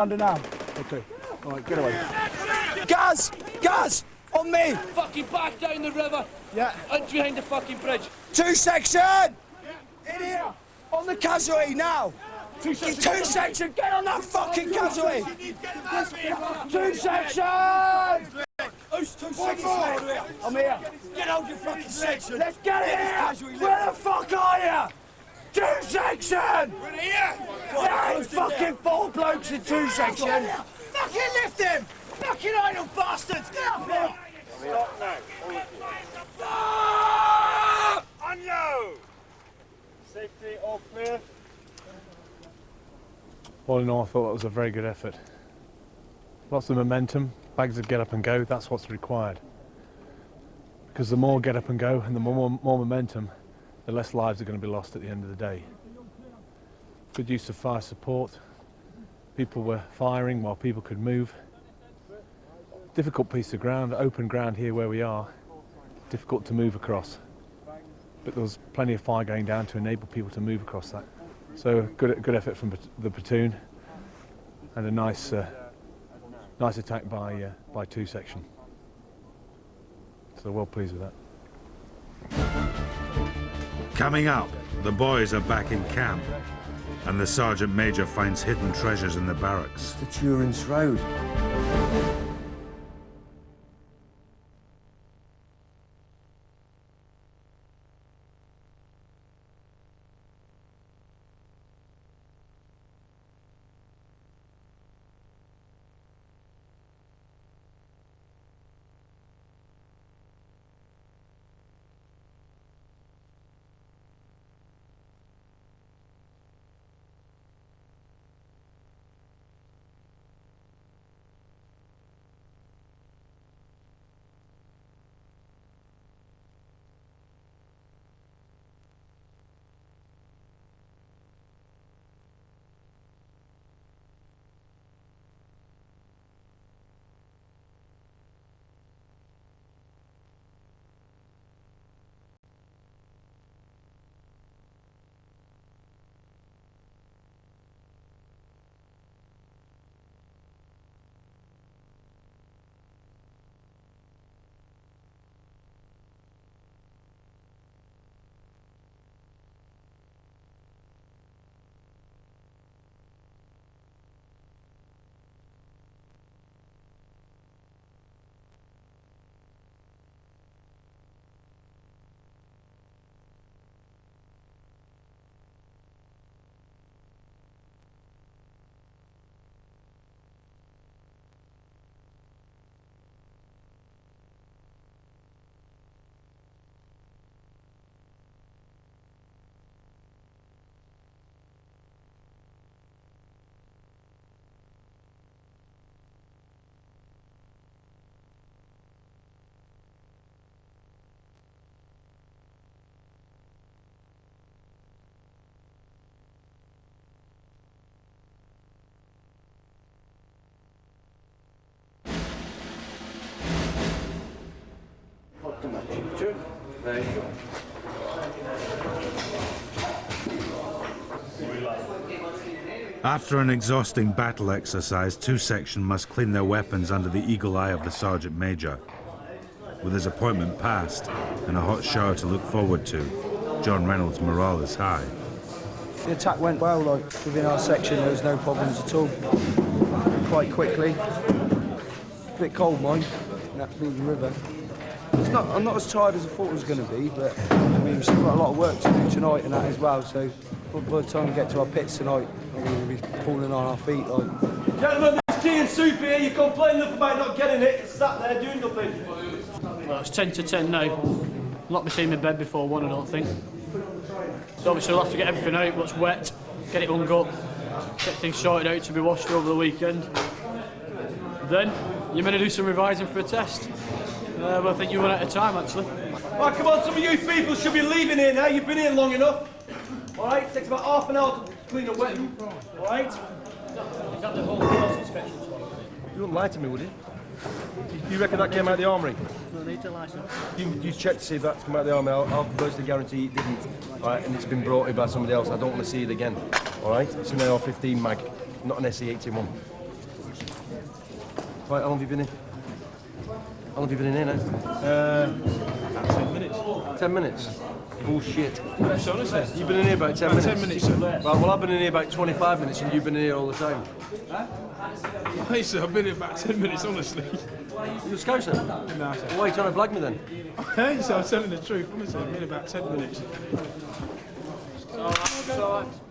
Under now. Okay. All right, get away. Gaz! Gaz! On me! Fucking back down the river. Yeah. And behind the fucking bridge. Two section! In here! On the casualty now! Two section! Get on that fucking casualty! Two section! Who's two sections? I'm here. Get out your fucking section. Let's get it here! Where the fuck are you? Two section! We're here. There ain't fucking four blokes in two section! Fucking lift him! Fucking idle bastards! Get up here! Stop now. Stop! On you! Safety, all clear. All in all, I thought that was a very good effort. Lots of momentum, bags of get up and go, that's what's required. Because the more get up and go and the more momentum, the less lives are going to be lost at the end of the day. Good use of fire support. People were firing while people could move. Difficult piece of ground, open ground here where we are. Difficult to move across. But there was plenty of fire going down to enable people to move across that. So good effort from the platoon, and a nice attack by two section. So well pleased with that. Coming up, the boys are back in camp, and the Sergeant Major finds hidden treasures in the barracks. It's the Turin's Road. There you go. After an exhausting battle exercise, two section must clean their weapons under the eagle eye of the Sergeant Major. With his appointment passed and a hot shower to look forward to, John Reynolds' morale is high. The attack went well, like within our section there was no problems at all. Quite quickly. A bit cold, mind, that being the river. I'm not as tired as I thought it was going to be, but I mean, we've still got a lot of work to do tonight and that as well, so by the time we get to our pits tonight, we'll be falling on our feet. Like. Gentlemen, there's tea and soup here. You complain enough about not getting it. It's sat there doing nothing. Well, it's 10 to 10 now. I'll not be seeing my bed before 1, I don't think. So obviously we'll have to get everything out what's wet, get it hung up, get things sorted out to be washed over the weekend. Then you're going to do some revising for a test. But I think you run out of time, actually. Right, come on, some of you people should be leaving here now. You've been here long enough. All right, it takes about half an hour to clean a weapon. All right? Is that the whole course inspection? You wouldn't lie to me, would you? You reckon that came out of the armoury? No need to licence. You check to see if that's come out of the armoury. I'll virtually guarantee it didn't. All right, and it's been brought in by somebody else. I don't want to see it again. All right? It's an AR-15 mag, not an SE-81. Right, how long have you been in? How long have you been in here now? About 10 minutes. 10 minutes? Bullshit. That's honestly. You've been in here about 10 minutes? 10 minutes, sir. Right, well, I've been in here about 25 minutes and you've been in here all the time. Hey, sir, I've been here about 10 minutes, honestly. You're a scouser? No, sir. Why are you trying to blag me then? Hey, sir, I'm telling the truth. Honestly, I've been here about 10 minutes.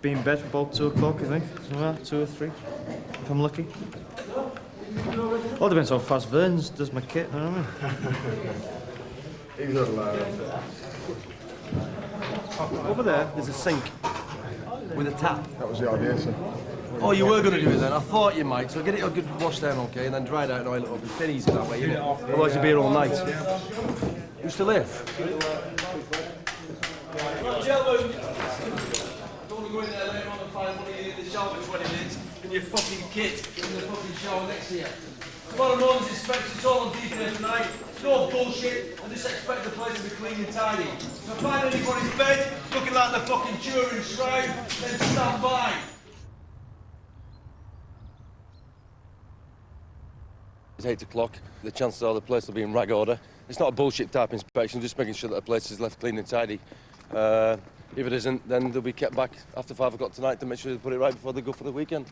Be in bed for about 2 o'clock, I think. Something like that, 2 or 3, if I'm lucky. All depends how fast Vern's does my kit, you know what I mean? Over there, there's a sink with a tap. That was the idea, sir. Oh, you were going to do it then? I thought you might. So get it a good wash down, okay, and then dry it out and oil it up. It's dead easy that way, isn't it? Otherwise you'll be here all night. You still here? Don't go in there later on and find one of you in the shower for 20 minutes in your fucking kit in the fucking shower next to you. Tomorrow morning's inspection, it's all on detail tonight. No bullshit, and just expect the place to be clean and tidy. If I find anybody's bed looking like the fucking Turin shroud, then stand by. It's 8 o'clock. The chances are the place will be in rag order. It's not a bullshit type inspection, just making sure that the place is left clean and tidy. If it isn't, then they'll be kept back after 5 o'clock tonight to make sure they put it right before they go for the weekend.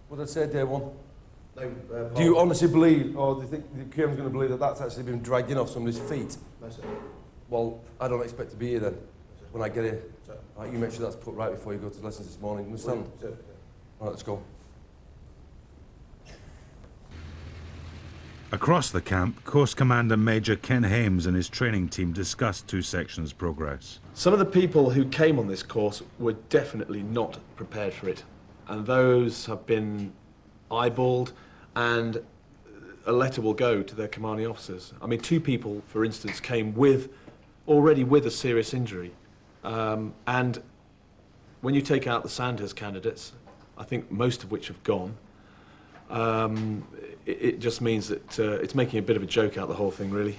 What did I say, day one? No, do you honestly believe, or do you think the QM's going to believe that that's actually been dragged in off somebody's feet? No, sir. Well, I don't expect to be here then, when I get here. Right, you make sure that's put right before you go to lessons this morning. Understand? Sir. Right, let's go. Across the camp, Course Commander Major Ken Hames and his training team discussed two sections' progress. Some of the people who came on this course were definitely not prepared for it, and those have been eyeballed, and a letter will go to their commanding officers. I mean, 2 people, for instance, came already with a serious injury, and when you take out the Sandhurst candidates, I think most of which have gone, it just means that it's making a bit of a joke out of the whole thing, really.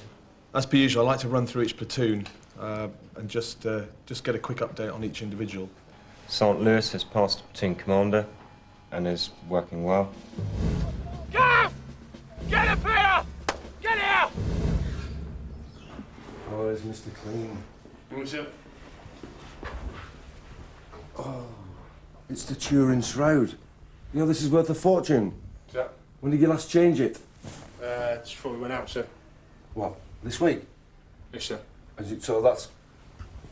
As per usual, I like to run through each platoon and just get a quick update on each individual. Sergeant Lewis has passed platoon commander and is working well. Gaff! Get up here! Get here! Oh, there's Mr. Clean. What's up? Oh, it's the Turin shroud. You know, this is worth a fortune. What's that? When did you last change it? Just before we went out, sir. What, this week? Yes, sir. So that's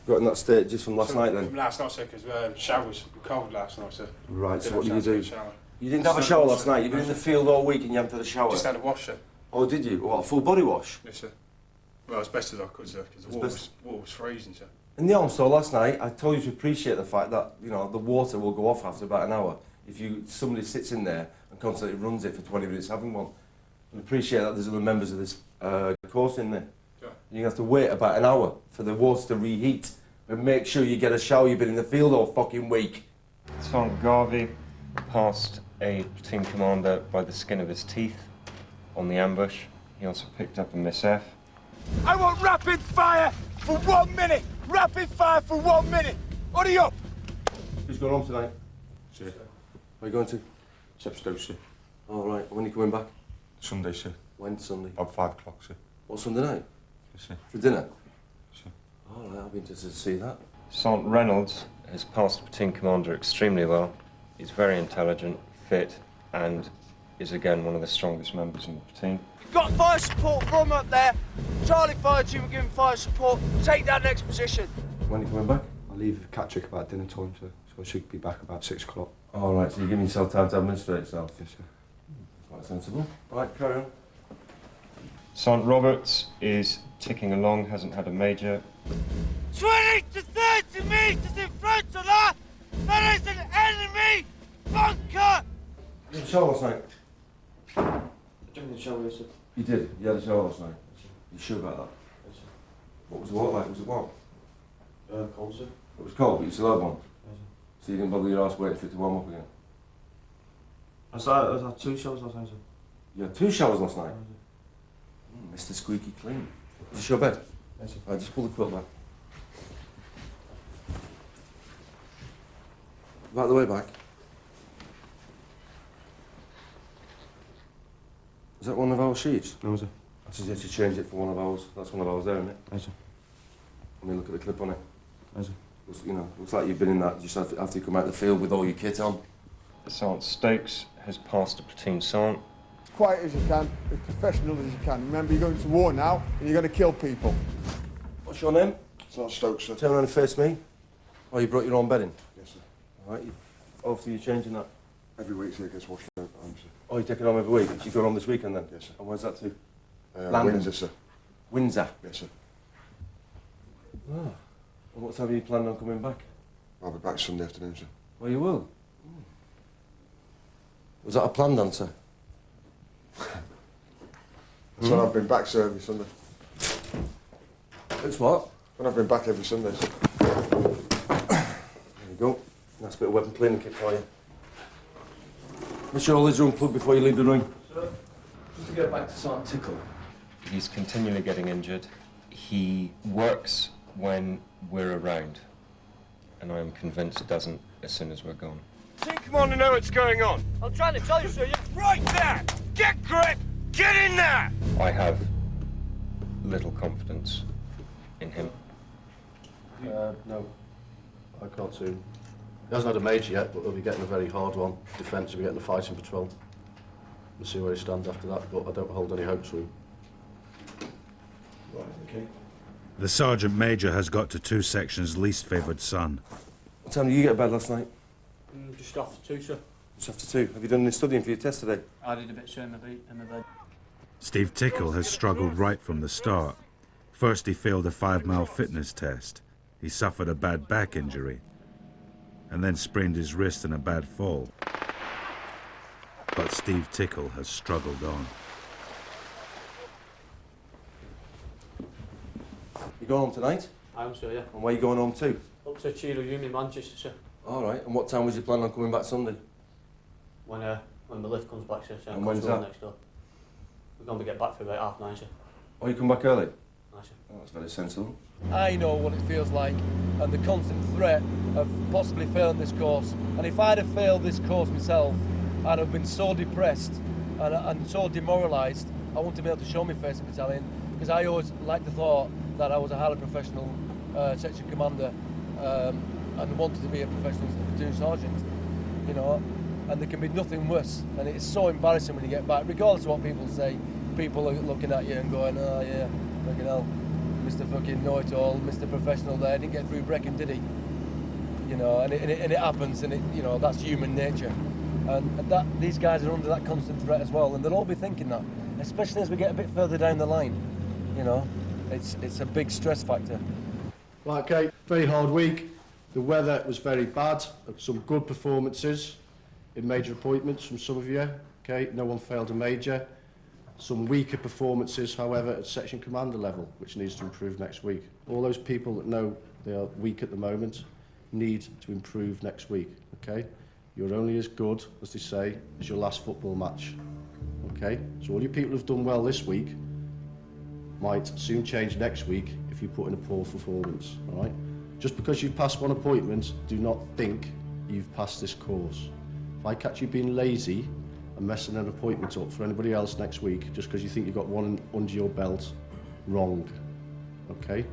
got in that state just from last night then? From last night, sir, because showers were cold last night, sir. Right, so what Didn't did you have do? a shower. You didn't have a shower last night? You've been in the field all week and you haven't had a shower? Just had a wash, sir. Oh, did you? What, a full body wash? Yes, sir. Well, as best as I could, sir, because the water was freezing, sir. In the arms store last night, I told you to appreciate the fact that, you know, the water will go off after about an hour if somebody sits in there and constantly runs it for 20 minutes having one. And appreciate that there's other members of this course in there. Sure. You have to wait about an hour for the water to reheat. And make sure you get a shower. You've been in the field all fucking week. Sergeant Garvey passed a platoon commander by the skin of his teeth on the ambush. He also picked up a Miss F. I want rapid fire for 1 minute! Rapid fire for 1 minute! Hurry up! Who's going home tonight? Sir. Where are you going to? Chepstow, sir. All right. When are you coming back? Sunday, sir. When Sunday? About 5 o'clock, sir. What, Sunday night? Yes, sir. For dinner? Sir. All right, I'll be interested to see that. Sergeant Reynolds has passed platoon commander extremely well. He's very intelligent, fit, and is again one of the strongest members in the platoon. Got fire support from up there. Charlie fire team are giving fire support. Take that next position. When are you coming back? I'll leave Catterick about dinner time, sir, so I should be back about 6 o'clock. All right, so you're giving yourself time to administrate yourself? Yes, sir. Quite sensible. All right, carry on. Sergeant Roberts is ticking along, hasn't had a major. 20 to 30 metres in front of that! There is an enemy bunker! You had a shower last night? I didn't shower, yes, sir. You did? You had a shower last night? You sure about that? Yes, sir. What was the water like? Was it warm? Cold, sir. It was cold, but you still had one? Yes, sir. So you didn't bother your ass waiting for it to warm up again? I had 2 showers last night, sir. You had 2 showers last night? Mr. Squeaky Clean. Is this your bed? Yes, sir. Right, just pull the quilt back. Right the way back. Is that one of our sheets? No, sir. I suggest you change it for one of ours. That's one of ours there, isn't it? Yes, sir. I mean, look at the clip on it. Yes, sir. Looks like you've been in that just after you come out of the field with all your kit on. Sergeant Stokes has passed a platoon sergeant. As quiet as you can, as professional as you can. Remember, you're going to war now, and you're going to kill people. What's your name? Sergeant Stokes, sir. Turn around and face me. Oh, you brought your own bedding? Yes, sir. All right. How often are you changing that? Every week, so it gets washed out, sir. Oh, you take it home every week? You go home this weekend then? Yes, sir. And where's that to? London. Windsor, sir. Windsor? Yes, sir. Oh. And what time are you planning on coming back? I'll be back Sunday afternoon, sir. Oh, you will? Was that a planned answer? That's when I've been back, sir, every Sunday. It's what? When I've been back every Sunday, sir. There you go. Nice bit of weapon cleaning kit for you. Make sure all these are unplugged before you leave the room. Sir, just to get back to Sergeant Tickle. He's continually getting injured. He works when we're around, and I am convinced doesn't as soon as we're gone. Team Commander know what's going on. I'm trying to tell you, sir. You're right there. Get grip. Get in there. I have little confidence in him. No, I can't see him. He hasn't had a major yet, but he'll be getting a very hard one. Defence, he'll be getting a fighting patrol. We'll see where he stands after that, but I don't hold any hopes for him. Right, okay. The Sergeant Major has got to 2 sections' least favoured son. What time did you get to bed last night? Just after 2, sir. Just after 2. Have you done any studying for your test today? I did a bit, sir, in my bed. Steve Tickle has struggled right from the start. First he failed a 5-mile fitness test. He suffered a bad back injury and then sprained his wrist in a bad fall. But Steve Tickle has struggled on. You going home tonight? I am, sir, yeah. And where are you going home to? Up to Cheadle Union, Manchester, sir. All right. And what time was you planning on coming back Sunday? When the lift comes back, sir. And when's that? Next door. We're going to get back for about 9:30, sir. Oh, you come back early? Aye, sir. Oh, that's very sensible. I know what it feels like and the constant threat of possibly failing this course. And if I'd have failed this course myself, I'd have been so depressed and so demoralised, I wouldn't have been able to show my face in battalion, because I always liked the thought that I was a highly professional section commander and wanted to be a professional platoon sergeant, you know. And there can be nothing worse, and it's so embarrassing when you get back, regardless of what people say. People are looking at you and going, oh yeah, fucking hell, Mr. fucking know-it-all, Mr. Professional there, didn't get through Brecon, did he? You know, and it happens, and you know, that's human nature. And these guys are under that constant threat as well, and they'll all be thinking that, especially as we get a bit further down the line. You know, it's a big stress factor. Right, okay, very hard week. The weather was very bad. Some good performances in major appointments from some of you. Okay, no one failed a major. Some weaker performances, however, at section commander level, which needs to improve next week. All those people that know they are weak at the moment need to improve next week, okay? You're only as good, as they say, as your last football match, okay? So all you people who've done well this week might soon change next week if you put in a poor performance, all right? Just because you've passed one appointment, do not think you've passed this course. If I catch you being lazy and messing an appointment up for anybody else next week just because you think you've got one under your belt, wrong, okay?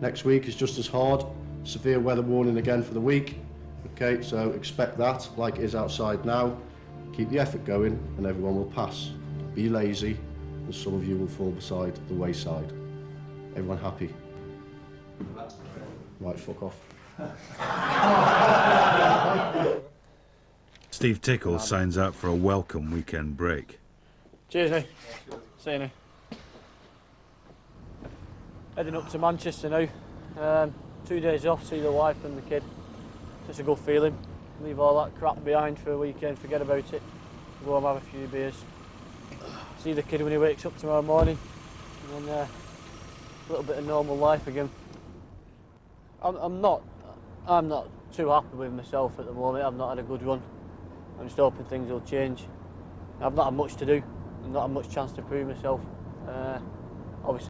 Next week is just as hard, severe weather warning again for the week, okay? So expect that, like it is outside now. Keep the effort going and everyone will pass. Be lazy and some of you will fall beside the wayside. Everyone happy? Right, fuck off. Steve Tickle signs up for a welcome weekend break. Cheers, mate. See you now. Heading up to Manchester now. 2 days off, see the wife and the kid. Just a good feeling. Leave all that crap behind for a weekend, forget about it. Go home, have a few beers. See the kid when he wakes up tomorrow morning. And then a little bit of normal life again. I'm not too happy with myself at the moment. I've not had a good run. I'm just hoping things will change. I've not had much to do. I've not had much chance to prove myself. Obviously